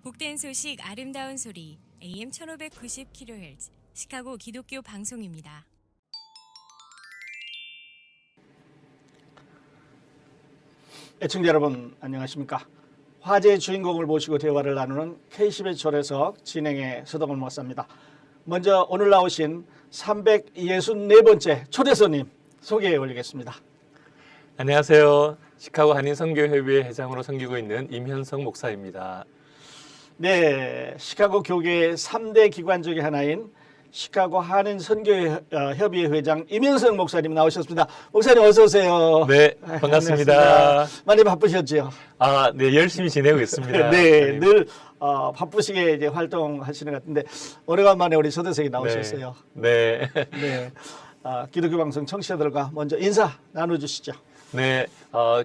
복된 소식 아름다운 소리 AM 1590kHz 시카고 기독교 방송입니다. 애청자 여러분 안녕하십니까? 화제의 주인공을 모시고 대화를 나누는 K10의 초대석 진행의 서동원 목사입니다. 먼저 오늘 나오신 364번째 초대손님 소개해 올리겠습니다. 안녕하세요. 시카고 한인선교협의회 회장으로 섬기고 있는 임현성 목사입니다. 네, 시카고 교계의 3대 기관 중에 하나인 시카고 한인선교협의회 회장 임현성 목사님 나오셨습니다. 목사님 어서 오세요. 네, 반갑습니다. 많이 바쁘셨죠? 네, 열심히 지내고 있습니다. 네, 늘 바쁘시게 이제 활동하시는 것 같은데 오래간만에 우리 초대석이 나오셨어요. 네. 네, 기독교 방송 청취자들과 먼저 인사 나눠주시죠. 네,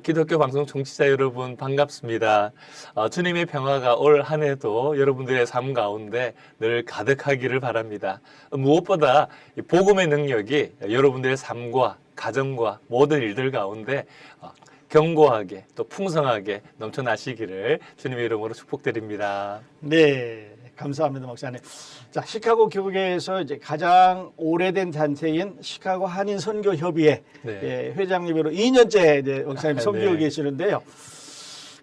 기독교 방송 청취자 여러분 반갑습니다. 주님의 평화가 올 한 해도 여러분들의 삶 가운데 늘 가득하기를 바랍니다. 무엇보다 이 복음의 능력이 여러분들의 삶과 가정과 모든 일들 가운데 견고하게 또 풍성하게 넘쳐나시기를 주님의 이름으로 축복드립니다. 네, 감사합니다, 목사님. 자, 시카고 교계에서 이제 가장 오래된 단체인 시카고 한인 선교협의회 네. 회장님으로 2년째 이제 목사님 섬기고 네. 계시는데요.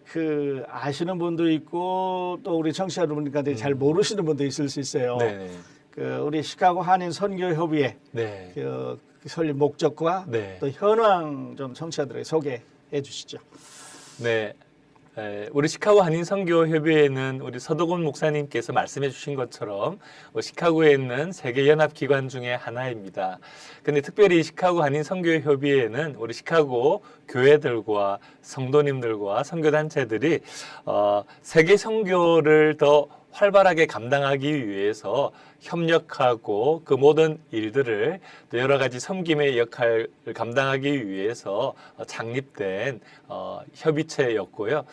그 아시는 분도 있고 또 우리 청취자 여러분들한테 잘 모르시는 분도 있을 수 있어요. 네. 그 우리 시카고 한인 선교협의회 네. 그 설립 목적과 네. 또 현황 좀 청취자들에게 소개해 주시죠. 네. 우리 시카고 한인선교협의회는 우리 서도곤 목사님께서 말씀해 주신 것처럼 시카고에 있는 세계 연합 기관 중에 하나입니다. 근데 특별히 시카고 한인선교협의회는 우리 시카고 교회들과 성도님들과 선교단체들이 세계 선교를 더 활발하게 감당하기 위해서 협력하고 그 모든 일들을 또 여러 가지 섬김의 역할을 감당하기 위해서 창립된 협의체였고요.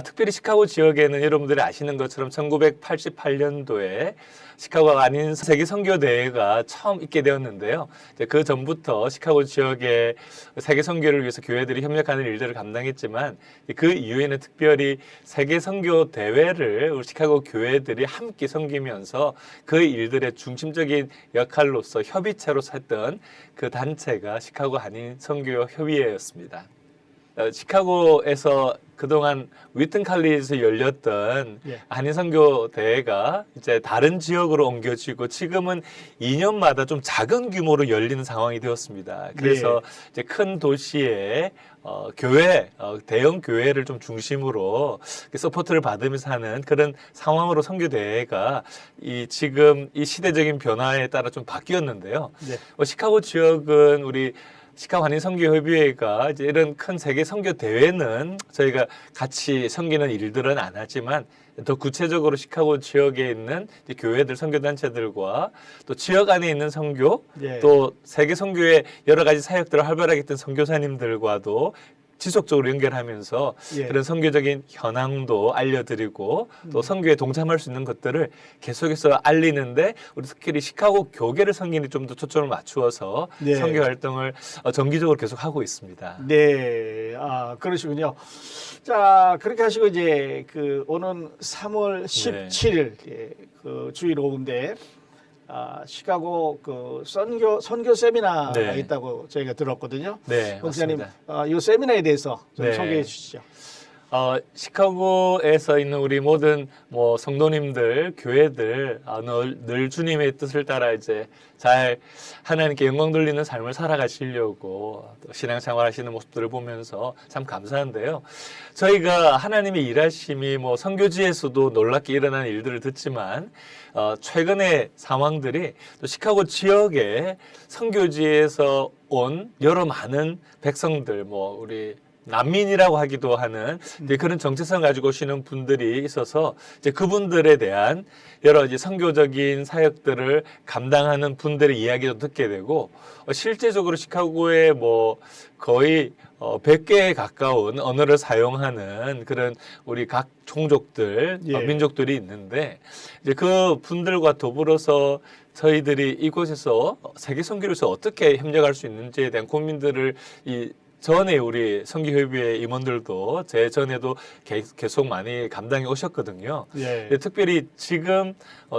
특별히 시카고 지역에는 여러분들이 아시는 것처럼 1988년도에 시카고가 아닌 세계 선교 대회가 처음 있게 되었는데요. 그 전부터 시카고 지역의 세계 선교를 위해서 교회들이 협력하는 일들을 감당했지만 그 이후에는 특별히 세계 선교 대회를 우리 시카고 교회들이 함께 섬기면서 그 일들의 중심적인 역할로서 협의체로서 했던 그 단체가 시카고 한인 선교 협의회였습니다. 시카고에서 그동안 위튼 칼리지에서 열렸던 한인 선교 대회가 이제 다른 지역으로 옮겨지고 지금은 2년마다 좀 작은 규모로 열리는 상황이 되었습니다. 그래서 이제 큰 도시에 교회, 대형 교회를 좀 중심으로 서포트를 받으면서 하는 그런 상황으로 선교 대회가 지금 이 시대적인 변화에 따라 좀 바뀌었는데요. 시카고 지역은 우리 시카고 한인선교협의회가 이제 이런 큰 세계 선교 대회는 저희가 같이 섬기는 일들은 안 하지만 더 구체적으로 시카고 지역에 있는 교회들, 선교단체들과 또 지역 안에 있는 선교, 또 세계 선교의 여러 가지 사역들을 활발하게 했던 선교사님들과도 지속적으로 연결하면서 그런 선교적인 현황도 알려드리고 또 선교에 동참할 수 있는 것들을 계속해서 알리는데 우리 특히 시카고 교계를 섬기는 좀 더 초점을 맞추어서 선교 활동을 정기적으로 계속 하고 있습니다. 네, 그러시군요. 자, 그렇게 하시고 이제 그 오는 3월 17일 그 주일 오후인데 시카고 그 선교 세미나가 있다고 저희가 들었거든요. 네, 목사님, 맞습니다. 이 세미나에 대해서 좀 소개해 주시죠. 시카고에서 있는 우리 모든 성도님들, 교회들 늘 주님의 뜻을 따라 이제 잘 하나님께 영광 돌리는 삶을 살아가시려고 또 신앙생활 하시는 모습들을 보면서 참 감사한데요. 저희가 하나님의 일하심이 선교지에서도 놀랍게 일어나는 일들을 듣지만 최근의 상황들이 또 시카고 지역의 선교지에서 온 여러 많은 백성들, 우리 난민이라고 하기도 하는 그런 정체성 가지고 오시는 분들이 있어서 이제 그분들에 대한 여러 이제 선교적인 사역들을 감당하는 분들의 이야기도 듣게 되고 실제적으로 시카고에 거의 100개에 가까운 언어를 사용하는 그런 우리 각 종족들, 민족들이 있는데 이제 그 분들과 더불어서 저희들이 이곳에서 세계 선교로서 어떻게 협력할 수 있는지에 대한 고민들을 전에 우리 선교협의회 임원들도 제 전에도 계속 많이 감당해 오셨거든요. 예. 근데 특별히 지금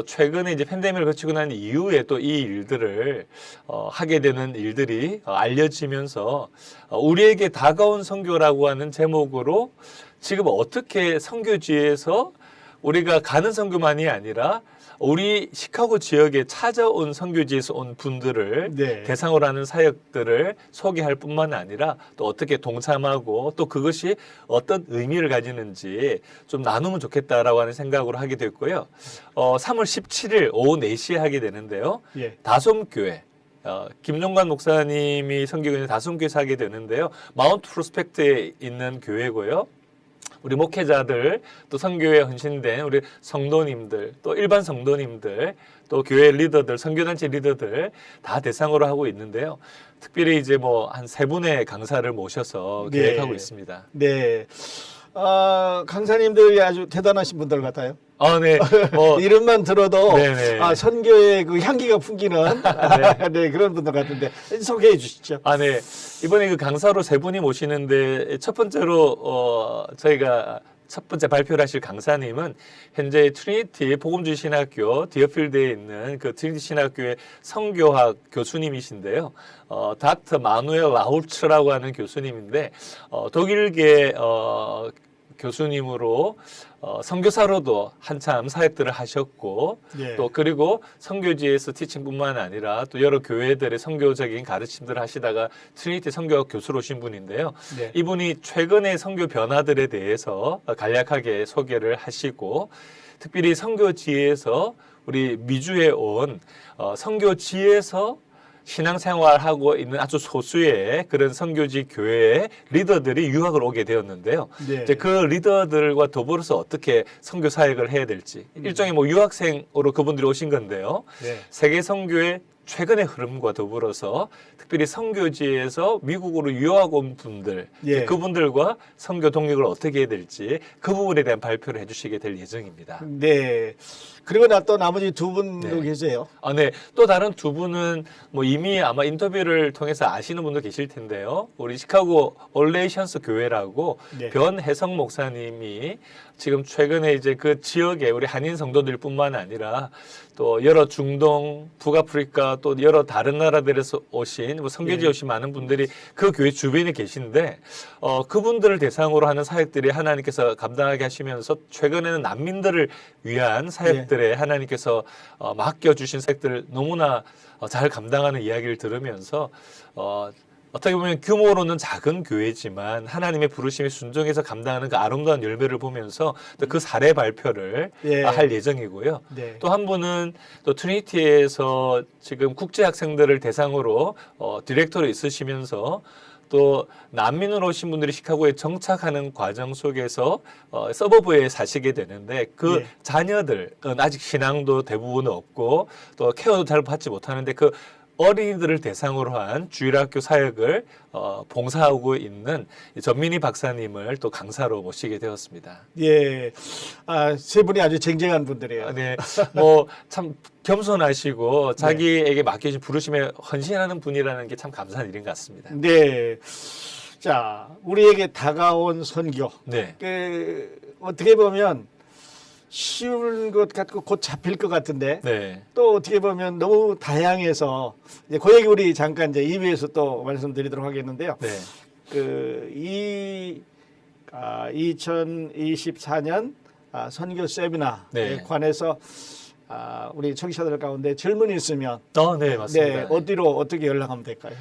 최근에 이제 팬데믹을 거치고 난 이후에 또 이 일들을 하게 되는 일들이 알려지면서 우리에게 다가온 선교라고 하는 제목으로 지금 어떻게 선교지에서 우리가 가는 선교만이 아니라 우리 시카고 지역에 찾아온 선교지에서 온 분들을 네. 대상으로 하는 사역들을 소개할 뿐만 아니라 또 어떻게 동참하고 또 그것이 어떤 의미를 가지는지 좀 나누면 좋겠다라고 하는 생각으로 하게 됐고요. 3월 17일 오후 4시에 하게 되는데요. 예. 다솜교회. 김종관 목사님이 선교교회 다솜교회에서 하게 되는데요. 마운트 프로스펙트에 있는 교회고요. 우리 목회자들 또 선교에 헌신된 우리 성도님들 또 일반 성도님들 또 교회 리더들 선교단체 리더들 다 대상으로 하고 있는데요. 특별히 이제 뭐 한 3분의 강사를 모셔서 네. 계획하고 있습니다. 네. 강사님들이 아주 대단하신 분들 같아요. 네. 뭐 이름만 들어도 네네. 선교의 그 향기가 풍기는 네, 그런 분들 같은데 소개해 주시죠. 네. 이번에 그 강사로 3분이 모시는데 첫 번째로 저희가 첫 번째 발표를 하실 강사님은 현재 트리니티 복음주의 신학교 디어필드에 있는 그 트리니티 신학교의 성교학 교수님이신데요. 닥터 마누엘 라우츠라고 하는 교수님인데 독일계 교수님으로 선교사로도 한참 사역들을 하셨고 예. 또 그리고 선교지에서 티칭뿐만 아니라 또 여러 교회들의 선교적인 가르침들을 하시다가 트리니티 선교학 교수로 오신 분인데요. 네. 이분이 최근의 선교 변화들에 대해서 간략하게 소개를 하시고 특별히 선교지에서 우리 미주에 온 선교지에서 신앙생활하고 있는 아주 소수의 그런 선교지 교회의 리더들이 유학을 오게 되었는데요. 네. 이제 그 리더들과 더불어서 어떻게 선교 사역을 해야 될지 일종의 뭐 유학생으로 그분들이 오신 건데요. 네. 세계 선교의 최근의 흐름과 더불어서 특별히 선교지에서 미국으로 유학 온 분들 예. 그분들과 선교 동력을 어떻게 해야 될지 그 부분에 대한 발표를 해주시게 될 예정입니다. 네. 그리고 나 또 나머지 두 분도 네. 계세요. 네. 또 다른 두 분은 뭐 이미 아마 인터뷰를 통해서 아시는 분도 계실 텐데요. 우리 시카고 올레이션스 교회라고 네. 변혜성 목사님이 지금 최근에 이제 그 지역에 우리 한인 성도들뿐만 아니라 또 여러 중동, 북아프리카 또 여러 다른 나라들에서 오신 뭐 선교지에 네. 오신 많은 분들이 그 교회 주변에 계신데 그분들을 대상으로 하는 사역들이 하나님께서 감당하게 하시면서 최근에는 난민들을 위한 사역들에 하나님께서 맡겨주신 사역들을 너무나 잘 감당하는 이야기를 들으면서 어떻게 보면 규모로는 작은 교회지만 하나님의 부르심에 순종해서 감당하는 그 아름다운 열매를 보면서 또 그 사례 발표를 예. 할 예정이고요. 네. 또 한 분은 또 트리니티에서 지금 국제 학생들을 대상으로 디렉터로 있으시면서 또 난민으로 오신 분들이 시카고에 정착하는 과정 속에서 서버브에 사시게 되는데 그 예. 자녀들은 아직 신앙도 대부분 없고 또 케어도 잘 받지 못하는데 그 어린이들을 대상으로 한 주일학교 사역을 봉사하고 있는 전민희 박사님을 또 강사로 모시게 되었습니다. 예. 세 분이 아주 쟁쟁한 분들이에요. 네, 뭐 참 겸손하시고 자기에게 맡겨진 부르심에 헌신하는 분이라는 게 참 감사한 일인 것 같습니다. 네. 자, 우리에게 다가온 선교. 네, 어떻게 보면 쉬운 것 같고 곧 잡힐 것 같은데 네, 또 어떻게 보면 너무 다양해서 이제 그 얘기 우리 잠깐 이제 2부에서 또 말씀드리도록 하겠는데요. 네, 2024년 선교 세미나에 네. 관해서 우리 청취자들 가운데 질문이 있으면 네, 맞습니다. 네, 어디로 어떻게 연락하면 될까요?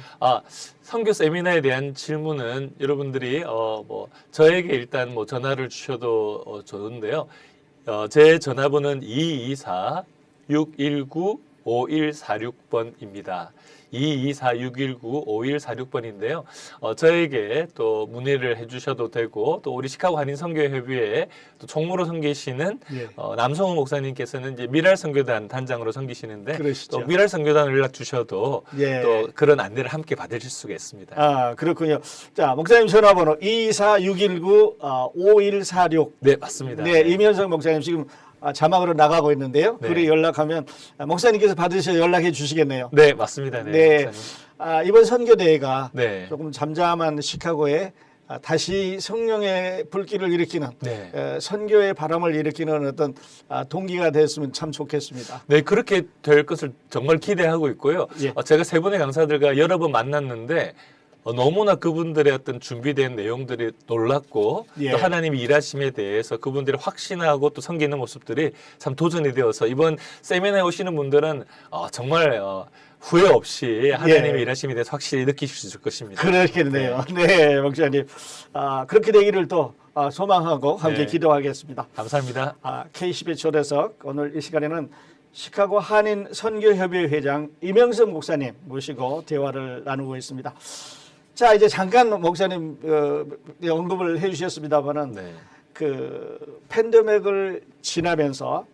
선교 세미나에 대한 질문은 여러분들이 뭐 저에게 일단 뭐 전화를 주셔도 좋은데요. 제 전화번호는 224-619-5146번입니다. 224-619-5146번인데요. 저에게 또 문의를 해주셔도 되고 또 우리 시카고 한인 선교협의회 또 총무로 섬기시는 예. 남성호 목사님께서는 이제 미랄 선교단 단장으로 섬기시는데 그러시죠. 또 미랄 선교단 연락 주셔도 예. 또 그런 안내를 함께 받으실 수가 있습니다. 그렇군요. 자, 목사님 전화번호 224-619-5146. 네, 맞습니다. 네, 이면성 목사님 지금 자막으로 나가고 있는데요. 네. 글에 연락하면 목사님께서 받으셔 연락해 주시겠네요. 네, 맞습니다. 네. 네. 목사님. 이번 선교대회가 네. 조금 잠잠한 시카고에 다시 성령의 불길을 일으키는 네. 선교의 바람을 일으키는 어떤 동기가 됐으면 참 좋겠습니다. 네, 그렇게 될 것을 정말 기대하고 있고요. 예. 제가 세 분의 강사들과 여러 번 만났는데 너무나 그분들의 어떤 준비된 내용들이 놀랍고 예. 또 하나님이 일하심에 대해서 그분들이 확신하고 또 섬기는 모습들이 참 도전이 되어서 이번 세미나에 오시는 분들은 정말 후회 없이 하나님의 예. 일하심에 대해서 확실히 느끼실 수 있을 것입니다. 그렇겠네요. 네, 목사님. 그렇게 되기를 또 소망하고 함께 네. 기도하겠습니다. 감사합니다. K10의 초대석 오늘 이 시간에는 시카고 한인 선교협의회 회장 이명석 목사님 모시고 대화를 나누고 있습니다. 자, 이제 잠깐 목사님 언급을 해주셨습니다만은 네. 그 팬데믹을 지나면서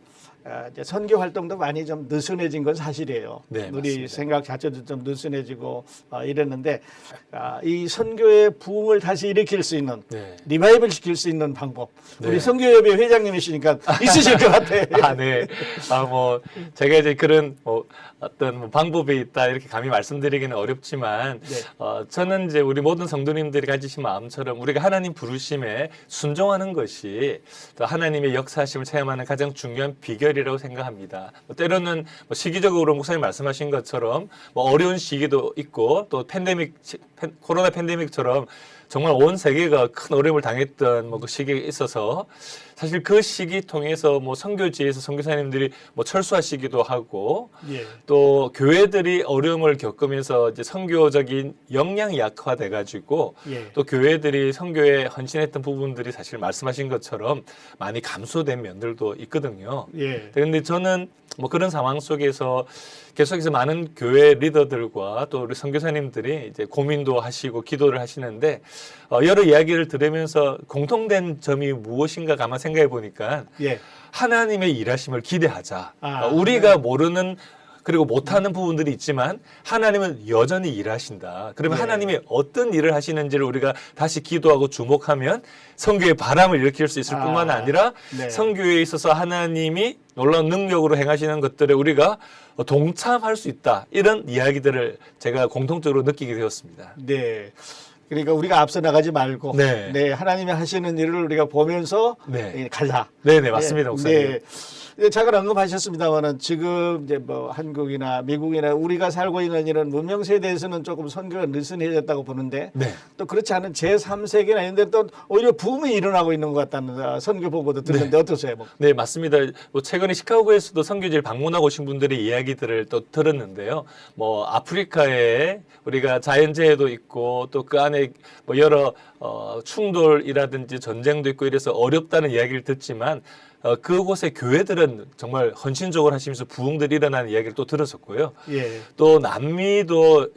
이제 선교 활동도 많이 좀 느슨해진 건 사실이에요. 네, 우리 맞습니다. 생각 자체도 좀 느슨해지고 이랬는데 이 선교의 부흥을 다시 일으킬 수 있는 네. 리바이벌 시킬 수 있는 방법 네. 우리 선교협의 회장님이시니까 있으실 것 같아. 네. 제가 이제 그런 어떤 방법이 있다 이렇게 감히 말씀드리기는 어렵지만 네. 저는 이제 우리 모든 성도님들이 가지신 마음처럼 우리가 하나님 부르심에 순종하는 것이 또 하나님의 역사하심을 체험하는 가장 중요한 비결이라고 생각합니다. 때로는 시기적으로 목사님 말씀하신 것처럼 어려운 시기도 있고 또 코로나 팬데믹처럼 정말 온 세계가 큰 어려움을 당했던 그 시기가 있어서 사실 그 시기 통해서 선교지에서 선교사님들이 철수하시기도 하고 예. 또 교회들이 어려움을 겪으면서 이제 선교적인 역량이 약화돼 가지고 예. 또 교회들이 선교에 헌신했던 부분들이 사실 말씀하신 것처럼 많이 감소된 면들도 있거든요. 예. 그런데 저는 그런 상황 속에서 계속해서 많은 교회 리더들과 또 우리 선교사님들이 이제 고민도 하시고 기도를 하시는데 여러 이야기를 들으면서 공통된 점이 무엇인가 가만 생각해 보니까 예. 하나님의 일하심을 기대하자. 네. 우리가 모르는 그리고 못하는 부분들이 있지만 하나님은 여전히 일하신다. 그러면 네. 하나님이 어떤 일을 하시는지를 우리가 다시 기도하고 주목하면 선교의 바람을 일으킬 수 있을 뿐만 아니라 네. 선교에 있어서 하나님이 놀라운 능력으로 행하시는 것들에 우리가 동참할 수 있다. 이런 이야기들을 제가 공통적으로 느끼게 되었습니다. 네. 그러니까 우리가 앞서 나가지 말고 네. 하나님이 하시는 일을 우리가 보면서 네. 가자. 네네, 맞습니다, 목사님. 네. 잠깐 언급하셨습니다만은 지금 이제 한국이나 미국이나 우리가 살고 있는 이런 문명 세대에서는 조금 선교가 느슨해졌다고 보는데 네. 또 그렇지 않은 제3세계나 이런 데 또 오히려 붐이 일어나고 있는 것 같다는 선교 보고도 들었는데 어떠세요? 네, 맞습니다. 최근에 시카고에서도 선교지를 방문하고 오신 분들의 이야기들을 또 들었는데요. 아프리카에 우리가 자연재해도 있고 또 그 안에 여러 충돌이라든지 전쟁도 있고 이래서 어렵다는 이야기를 듣지만 그곳의 교회들은 정말 헌신적으로 하시면서 부흥들이 일어나는 이야기를 또 들었었고요. 예. 또 남미도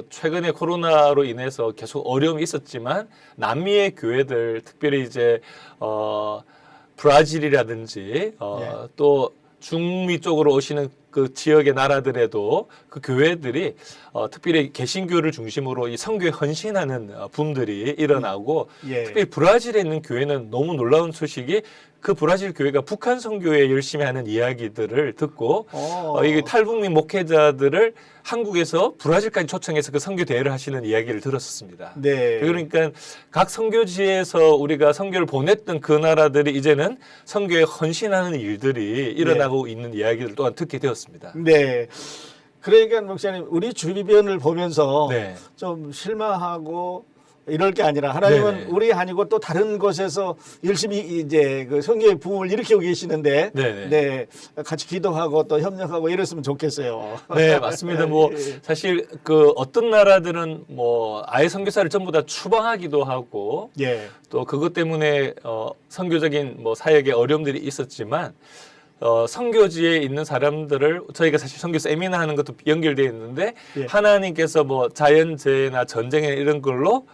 최근에 코로나로 인해서 계속 어려움이 있었지만 남미의 교회들 특별히 이제 브라질이라든지 또 중미 쪽으로 오시는 그 지역의 나라들에도 그 교회들이 특별히 개신교를 중심으로 이 선교에 헌신하는 붐들이 일어나고 예. 특별히 브라질에 있는 교회는 너무 놀라운 소식이 그 브라질 교회가 북한 선교에 열심히 하는 이야기들을 듣고 이게 탈북민 목회자들을 한국에서 브라질까지 초청해서 그 선교 대회를 하시는 이야기를 들었습니다. 네. 그러니까 각 선교지에서 우리가 선교를 보냈던 그 나라들이 이제는 선교에 헌신하는 일들이 일어나고 있는 이야기를 또한 듣게 되었습니다. 네. 그러니까 목사님 우리 주변을 보면서 네. 좀 실망하고 이럴 게 아니라 하나님은 네네. 우리 아니고 또 다른 곳에서 열심히 이제 그 선교의 부흥을 일으키고 계시는데 네네. 네, 같이 기도하고 또 협력하고 이랬으면 좋겠어요. 네, 맞습니다. 사실 어떤 나라들은 아예 선교사를 전부 다 추방하기도 하고 예. 또 그것 때문에 선교적인 사역에 어려움들이 있었지만 선교지에 있는 사람들을 저희가 사실 선교 세미나 하는 것도 연결되어 있는데 예. 하나님께서 자연재해나 전쟁이나 이런 걸로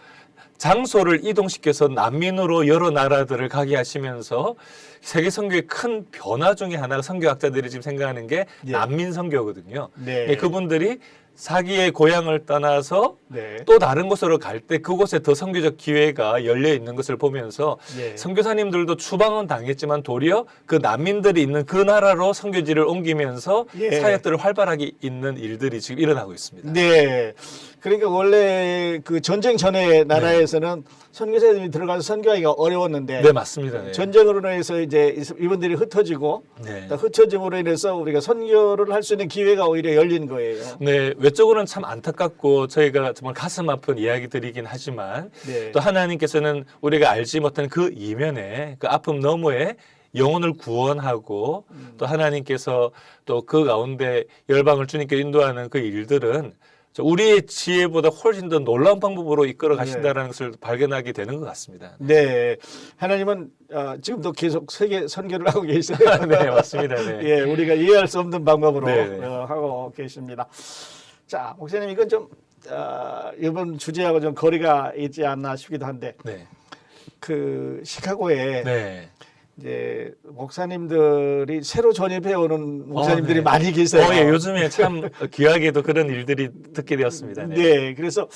장소를 이동시켜서 난민으로 여러 나라들을 가게 하시면서 세계 선교의 큰 변화 중에 하나가 선교학자들이 지금 생각하는 게 예. 난민 선교거든요. 네. 그분들이 자기의 고향을 떠나서 네. 또 다른 곳으로 갈 때 그곳에 더 선교적 기회가 열려 있는 것을 보면서 네. 선교사님들도 추방은 당했지만 도리어 그 난민들이 있는 그 나라로 선교지를 옮기면서 예. 사역들을 활발하게 있는 일들이 지금 일어나고 있습니다. 네. 그러니까 원래 그 전쟁 전에 나라에서는 선교사님이 들어가서 선교하기가 어려웠는데 네, 맞습니다. 네. 전쟁으로 인해서 이제 이분들이 흩어지고 네. 또 흩어짐으로 인해서 우리가 선교를 할 수 있는 기회가 오히려 열린 거예요. 네, 외적으로는 참 안타깝고 저희가 정말 가슴 아픈 이야기들이긴 하지만 네. 또 하나님께서는 우리가 알지 못한 그 이면에 그 아픔 너머에 영혼을 구원하고 또 하나님께서 또 그 가운데 열방을 주님께 인도하는 그 일들은 우리의 지혜보다 훨씬 더 놀라운 방법으로 이끌어 가신다는 것을 발견하게 되는 것 같습니다. 네. 하나님은 지금도 계속 세계 선교를 하고 계세요. 네, 맞습니다. 네. 예, 우리가 이해할 수 없는 방법으로 네. 하고 계십니다. 자, 목사님 이건 좀 이번 주제하고 좀 거리가 있지 않나 싶기도 한데 네. 그 시카고에 네. 이제 목사님들이 새로 전입해 오는 목사님들이 네. 많이 계세요. 예, 요즘에 참 귀하게도 그런 일들이 듣게 되었습니다. 네. 네, 그래서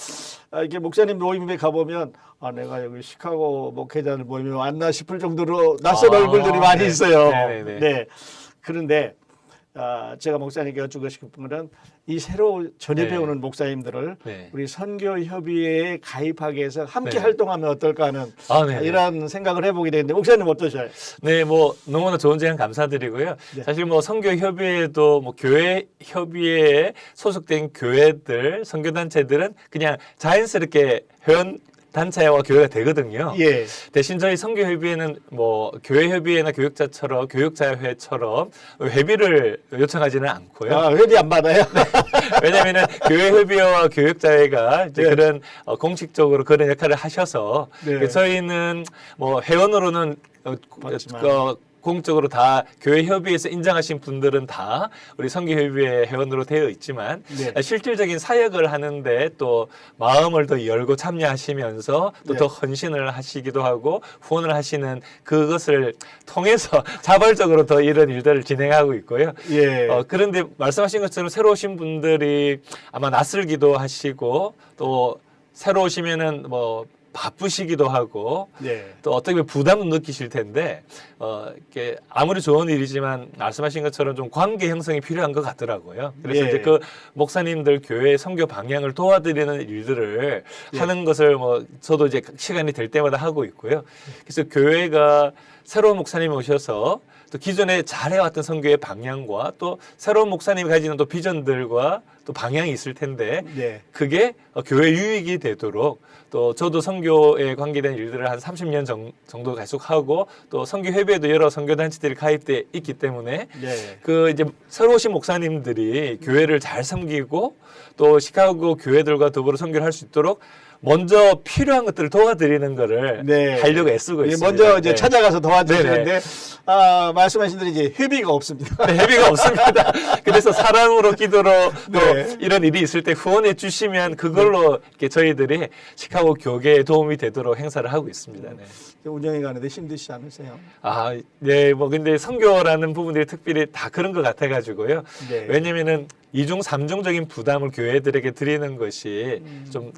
이렇게 목사님 모임에 가보면 내가 여기 시카고 목회자들 모임에 왔나 싶을 정도로 낯선 얼굴들이 많이 네. 있어요. 네네네. 네, 그런데 제가 목사님께 여쭈고 싶은 건 이 새로 전입해 네. 오는 목사님들을 네. 우리 선교협의회에 가입하게 해서 함께 네. 활동하면 어떨까 하는 네. 이런 생각을 해보게 되는데 목사님 어떠셔요? 네, 뭐 너무나 좋은 제안 감사드리고요. 네. 사실 뭐 선교 협의회도 뭐 교회 협의회에 소속된 교회들, 선교 단체들은 그냥 자연스럽게 회원 단체와 교회가 되거든요. 예, 대신 저희 선교협의회는 뭐 교회협의회나 교육자처럼 교육자회처럼 회비를 요청하지는 않고요. 회비 안 받아요? 왜냐하면은 교회협의회와 교육자회가 이제 네. 그런 공식적으로 그런 역할을 하셔서 네. 저희는 뭐 회원으로는 맞지만. 공적으로 다 교회 협의회에서 인정하신 분들은 다 우리 선교협의회 회원으로 되어 있지만 네. 실질적인 사역을 하는데 또 마음을 더 열고 참여하시면서 또 네. 더 헌신을 하시기도 하고 후원을 하시는 그것을 통해서 자발적으로 더 이런 일들을 진행하고 있고요. 예. 그런데 말씀하신 것처럼 새로 오신 분들이 아마 낯설기도 하시고 또 새로 오시면은 뭐 바쁘시기도 하고 네. 또 어떻게 보면 부담을 느끼실 텐데 이렇게 아무리 좋은 일이지만 말씀하신 것처럼 좀 관계 형성이 필요한 것 같더라고요. 그래서 예. 이제 그 목사님들 교회 선교 방향을 도와드리는 일들을 예. 하는 것을 뭐 저도 이제 시간이 될 때마다 하고 있고요. 그래서 교회가 새로운 목사님이 오셔서 또 기존에 잘해왔던 선교의 방향과 또 새로운 목사님이 가지는 또 비전들과 또 방향이 있을 텐데 네. 그게 교회 유익이 되도록 또 저도 선교에 관계된 일들을 한 30년 정도 계속하고 또 선교협의회도 여러 선교단체들이 가입돼 있기 때문에 네. 그 이제 새로 오신 목사님들이 교회를 잘 섬기고 또 시카고 교회들과 더불어 선교를 할 수 있도록 먼저 필요한 것들을 도와드리는 거를 네. 하려고 애쓰고 예, 있습니다. 먼저 이제 네. 찾아가서 도와주시는데 네네. 말씀하신 대로 이제 회비가 없습니다. 네, 회비가 없습니다. 그래서 사랑으로 기도로 또 네. 이런 일이 있을 때 후원해 주시면 그걸로 이렇게 저희들이 시카고 교계에 도움이 되도록 행사를 하고 있습니다. 네. 운영해 가는데 힘드시지 않으세요? 네, 뭐 근데 선교라는 부분들이 특별히 다 그런 것 같아가지고요. 네. 왜냐면은 이중 삼중적인 부담을 교회들에게 드리는 것이 좀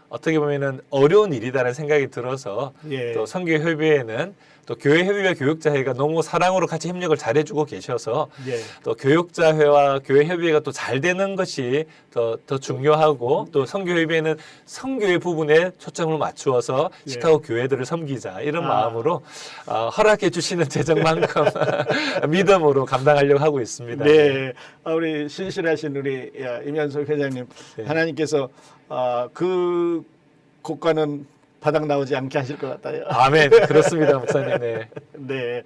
어떻게 보면은 어려운 일이다라는 생각이 들어서 예. 또 선교협의회는 또 교회협의회 교육자회가 너무 사랑으로 같이 협력을 잘해주고 계셔서 예. 또 교육자회와 교회협의회가 또 잘 되는 것이 더 중요하고 또 선교협의회는 선교의 부분에 초점을 맞추어서 예. 시카고 교회들을 섬기자 이런 마음으로 허락해 주시는 재정만큼 믿음으로 감당하려고 하고 있습니다. 네. 우리 신실하신 우리 임현석 회장님, 네. 하나님께서 그 국가는 바닥 나오지 않게 하실 것 같아요. 아멘. 그렇습니다, 목사님. 네. 네.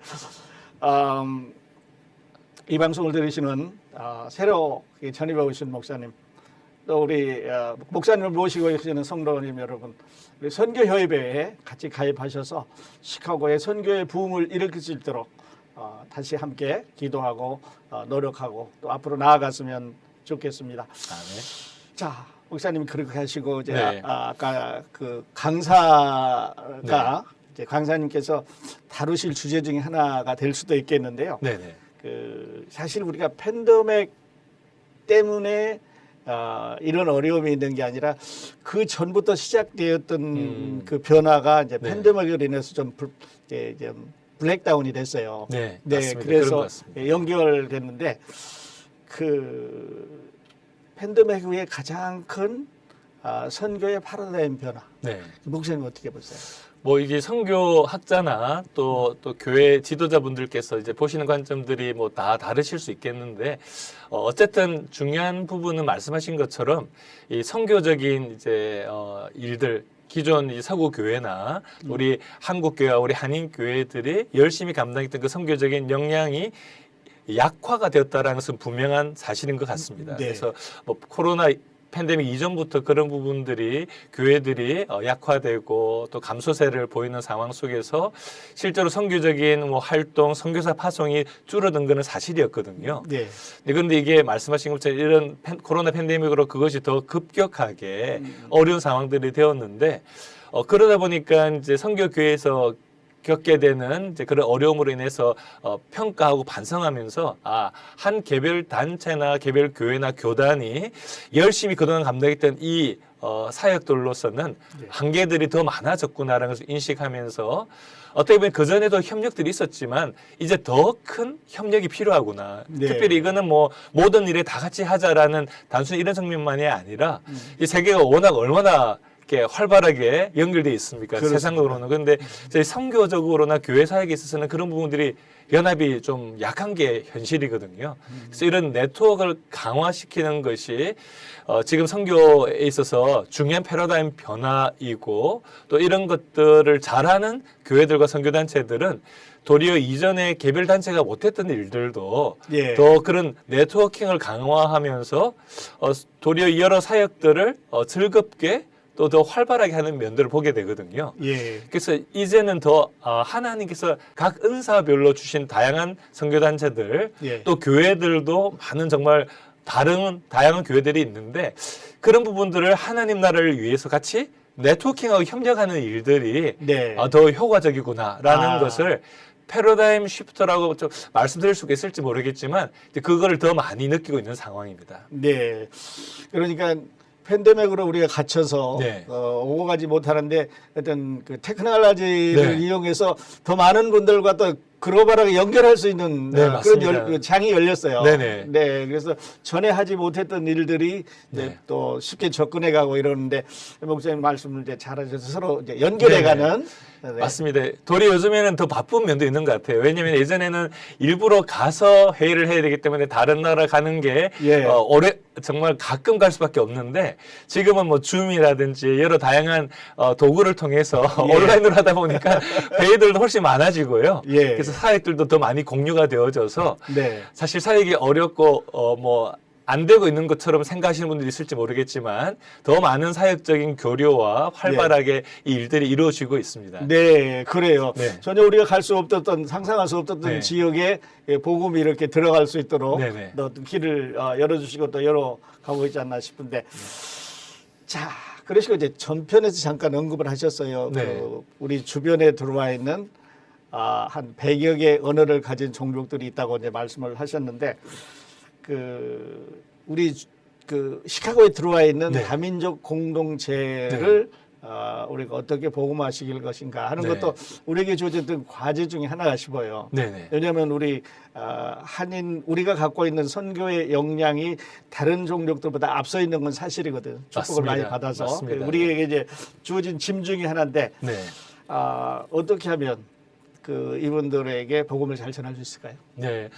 이 방송을 들으시는 새로 전입해 오신 목사님, 또 우리 목사님을 모시고 계시는 성도님 여러분, 우리 선교협의회에 같이 가입하셔서 시카고의 선교의 부흥을 일으킬 수 있도록 다시 함께 기도하고 노력하고 또 앞으로 나아갔으면 좋겠습니다. 아멘. 자, 목사님 그렇게 하시고 이제 네. 아까 그 강사가 네. 이제 강사님께서 다루실 주제 중에 하나가 될 수도 있겠는데요. 네네. 그 사실 우리가 팬데믹 때문에 이런 어려움이 있는 게 아니라 그 전부터 시작되었던 그 변화가 이제 네. 팬데믹으로 인해서 좀 블랙다운이 됐어요. 네, 맞습니다. 그런 것 그래서 같습니다. 연결됐는데 그 팬데믹 후에 가장 큰 선교의 패러다임 변화. 네. 목사님 어떻게 보세요? 뭐 이게 선교 학자나 또 교회 지도자분들께서 이제 보시는 관점들이 뭐 다 다르실 수 있겠는데 어쨌든 중요한 부분은 말씀하신 것처럼 이 선교적인 이제 일들 기존 이 서구 교회나 우리 한국 교회와 우리 한인 교회들이 열심히 감당했던 그 선교적인 역량이 약화가 되었다라는 것은 분명한 사실인 것 같습니다. 네. 그래서 뭐 코로나 팬데믹 이전부터 그런 부분들이 교회들이 약화되고 또 감소세를 보이는 상황 속에서 실제로 선교적인 뭐 활동, 선교사 파송이 줄어든 것은 사실이었거든요. 네. 그런데 이게 말씀하신 것처럼 이런 코로나 팬데믹으로 그것이 더 급격하게 어려운 상황들이 되었는데 그러다 보니까 이제 선교교회에서 겪게 되는 이제 그런 어려움으로 인해서 평가하고 반성하면서 한 개별 단체나 개별 교회나 교단이 열심히 그동안 감당했던 이 사역들로서는 한계들이 더 많아졌구나라는 것을 인식하면서 어떻게 보면 그전에도 협력들이 있었지만 이제 더 큰 협력이 필요하구나. 네. 특별히 이거는 뭐 모든 일에 다 같이 하자라는 단순히 이런 측면만이 아니라 이 세계가 워낙 얼마나 이렇게 활발하게 연결되어 있습니까? 그렇습니다. 세상적으로는. 그런데 저희 선교적으로나 교회 사역에 있어서는 그런 부분들이 연합이 좀 약한 게 현실이거든요. 그래서 이런 네트워크를 강화시키는 것이 지금 선교에 있어서 중요한 패러다임 변화이고 또 이런 것들을 잘하는 교회들과 선교단체들은 도리어 이전에 개별 단체가 못했던 일들도 예. 더 그런 네트워킹을 강화하면서 도리어 여러 사역들을 즐겁게 또 더 활발하게 하는 면들을 보게 되거든요. 예. 그래서 이제는 더 하나님께서 각 은사별로 주신 다양한 선교단체들 예. 또 교회들도 많은 정말 다양한 교회들이 있는데 그런 부분들을 하나님 나라를 위해서 같이 네트워킹하고 협력하는 일들이 네. 더 효과적이구나라는 아. 것을 패러다임 쉬프터라고 좀 말씀드릴 수가 있을지 모르겠지만 이제 그거를 더 많이 느끼고 있는 상황입니다. 네. 그러니까 팬데믹으로 우리가 갇혀서 네. 오고 가지 못하는데 어떤 그 테크놀로지를 네. 이용해서 더 많은 분들과 또 글로벌하게 연결할 수 있는 네, 그런 맞습니다. 그 장이 열렸어요. 네네. 네, 그래서 전에 하지 못했던 일들이 이제 네. 또 쉽게 접근해가고 이러는데 목사님 말씀을 이제 잘하셔서 서로 이제 연결해가는. 네. 맞습니다. 도리어 요즘에는 더 바쁜 면도 있는 것 같아요. 왜냐하면 예전에는 일부러 가서 회의를 해야 되기 때문에 다른 나라 가는 게 예. 정말 가끔 갈 수밖에 없는데 지금은 뭐 줌이라든지 여러 다양한 도구를 통해서 예. 온라인으로 하다 보니까 회의들도 훨씬 많아지고요. 예. 그래서 사역들도 더 많이 공유가 되어져서 네. 사실 사역이 어렵고 뭐 안 되고 있는 것처럼 생각하시는 분들이 있을지 모르겠지만 더 많은 사역적인 교류와 활발하게 이 일들이 이루어지고 있습니다. 네, 그래요. 네. 전혀 우리가 갈 수 없었던, 상상할 수 없었던 네. 지역에 복음이 이렇게 들어갈 수 있도록 네네. 또 길을 열어주시고 또 열어가고 있지 않나 싶은데. 자, 그러시고 이제 전편에서 잠깐 언급을 하셨어요. 네. 그 우리 주변에 들어와 있는 한 100여 개의 언어를 가진 종족들이 있다고 이제 말씀을 하셨는데, 우리 그 시카고에 들어와 있는 네. 다민족 공동체를 우리가 어떻게 복음화시킬 것인가 하는 네. 것도 우리에게 주어졌던 과제 중에 하나가 싶어요. 네네. 왜냐하면 우리 우리가 갖고 있는 선교의 역량이 다른 종족들보다 앞서 있는 건 사실이거든. 축복을 맞습니다. 많이 받아서 맞습니다. 우리에게 이제 주어진 짐 중에 하나인데 네. 어떻게 하면 그 이분들에게 복음을 잘 전할 수 있을까요? 네.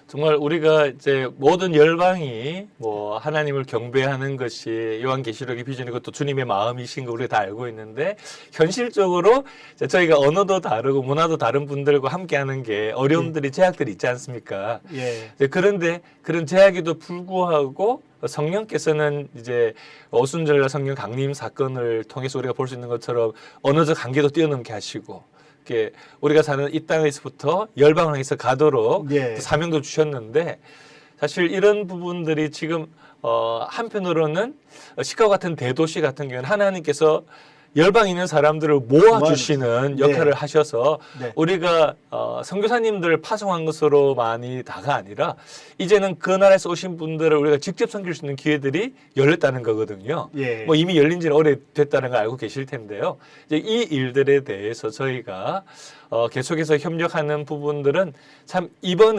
정말 우리가 이제 모든 열방이 뭐 하나님을 경배하는 것이 요한계시록의 비전이고 또 주님의 마음이신 거 우리가 다 알고 있는데 현실적으로 이제 저희가 언어도 다르고 문화도 다른 분들과 함께하는 게 어려움들이 제약들이 있지 않습니까? 예. 이제 그런데 그런 제약에도 불구하고 성령께서는 이제 오순절날 성령 강림 사건을 통해서 우리가 볼 수 있는 것처럼 언어적 한계도 뛰어넘게 하시고 우리가 사는 이 땅에서부터 열방에서 가도록 예. 사명도 주셨는데 사실 이런 부분들이 지금 한편으로는 시카고 같은 대도시 같은 경우는 하나님께서 열방 있는 사람들을 모아주시는 네. 역할을 하셔서 네. 우리가 선교사님들 파송한 것으로만이 다가 아니라 이제는 그 나라에서 오신 분들을 우리가 직접 섬길 수 있는 기회들이 열렸다는 거거든요. 예. 뭐 이미 열린 지는 오래됐다는 걸 알고 계실 텐데요. 이제 이 일들에 대해서 저희가 계속해서 협력하는 부분들은 참 이번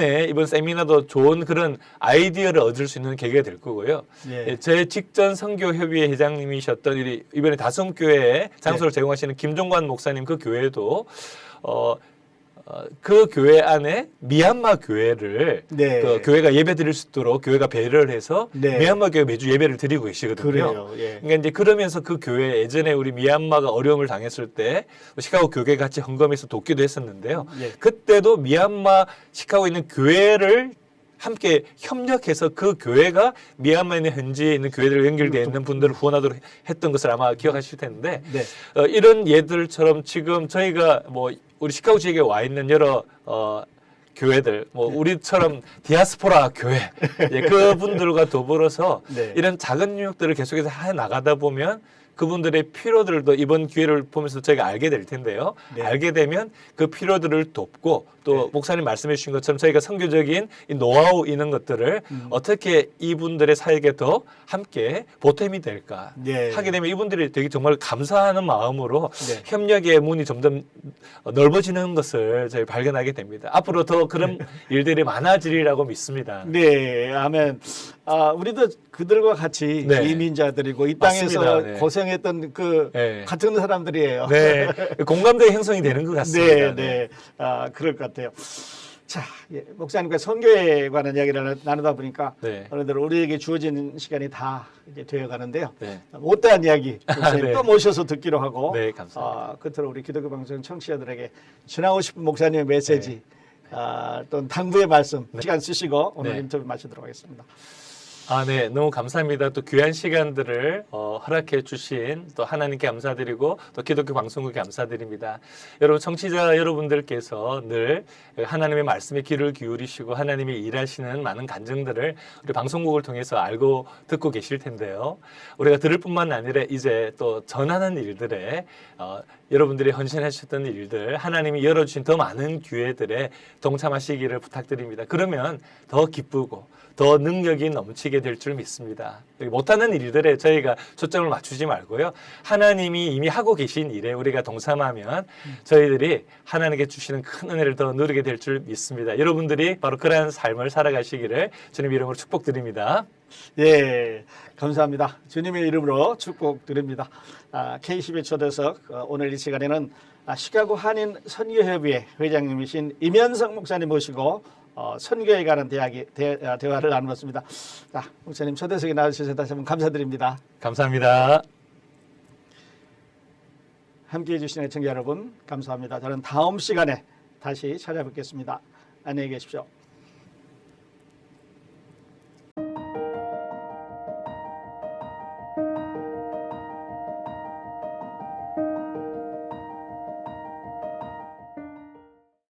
세미나도 좋은 그런 아이디어를 얻을 수 있는 계기가 될 거고요. 예. 제 직전 선교협의회 회장님이셨던 이번에 다솜교회에 장소를 제공하시는 김종관 목사님 그 교회도 그 교회 안에 미얀마 교회를 네. 그 교회가 예배 드릴 수 있도록 교회가 배려를 해서 네. 미얀마 교회 매주 예배를 드리고 계시거든요. 그래요. 예. 그러니까 이제 그러면서 그 교회 예전에 우리 미얀마가 어려움을 당했을 때 시카고 교회 같이 헌금해서 돕기도 했었는데요. 예. 그때도 미얀마 시카고에 있는 교회를 함께 협력해서 그 교회가 미얀마에 있는 현지에 있는 교회들 연결되어 있는 분들을 후원하도록 했던 것을 아마 기억하실 텐데 네. 이런 예들처럼 지금 저희가 뭐 우리 시카고 지역에 와 있는 여러 교회들, 뭐 우리처럼 디아스포라 교회, 예, 그분들과 더불어서 네. 이런 작은 유역들을 계속해서 해 나가다 보면 그분들의 필요들도 이번 기회를 보면서 저희가 알게 될 텐데요. 네. 알게 되면 그 필요들을 돕고 또 네. 목사님 말씀해 주신 것처럼 저희가 선교적인 이 노하우 이런 것들을 어떻게 이분들의 사역에 더 함께 보탬이 될까 네. 하게 되면 이분들이 되게 정말 감사하는 마음으로 네. 협력의 문이 점점 넓어지는 것을 저희 발견하게 됩니다. 앞으로 더 그런 일들이 많아지리라고 믿습니다. 네, 아멘. 우리도 그들과 같이 네. 이민자들이고 이 땅에서 맞습니다. 네. 고생했던 그 네. 같은 사람들이에요. 네, 공감대 형성이 되는 것 같습니다. 네, 네. 그럴 것 같아요. 자, 예, 목사님과 선교에 관한 이야기를 나누다 보니까 네. 어느덧 우리에게 주어진 시간이 다 이제 되어 가는데요. 네. 못다한 이야기 목사님 네. 또 모셔서 듣기로 하고 네, 감사합니다. 끝으로 우리 기독교 방송 청취자들에게 전하고 싶은 목사님의 메시지 또 당부의 말씀 시간 쓰시고 오늘 네. 인터뷰 마치도록 하겠습니다. 네, 너무 감사합니다. 또 귀한 시간들을 허락해 주신 또 하나님께 감사드리고 또 기독교 방송국에 감사드립니다. 여러분 청취자 여러분들께서 늘 하나님의 말씀에 귀를 기울이시고 하나님이 일하시는 많은 간증들을 우리 방송국을 통해서 알고 듣고 계실 텐데요. 우리가 들을 뿐만 아니라 이제 또 전하는 일들에 여러분들이 헌신하셨던 일들 하나님이 열어주신 더 많은 기회들에 동참하시기를 부탁드립니다. 그러면 더 기쁘고 더 능력이 넘치게 될 줄 믿습니다. 못하는 일들에 저희가 초점을 맞추지 말고요. 하나님이 이미 하고 계신 일에 우리가 동참하면 저희들이 하나님께 주시는 큰 은혜를 더 누리게 될 줄 믿습니다. 여러분들이 바로 그러한 삶을 살아가시기를 주님 이름으로 축복드립니다. 예, 감사합니다. 주님의 이름으로 축복드립니다. K11 초대석 오늘 이 시간에는 시카고 한인 선교협의회 회장님이신 임현석 목사님 모시고 선교에 관한 대화를 나누었습니다. 자, 목사님 초대석에 나와주셔서 다시 한번 감사드립니다. 감사합니다. 함께해 주신 애청자 여러분 감사합니다. 저는 다음 시간에 다시 찾아뵙겠습니다. 안녕히 계십시오.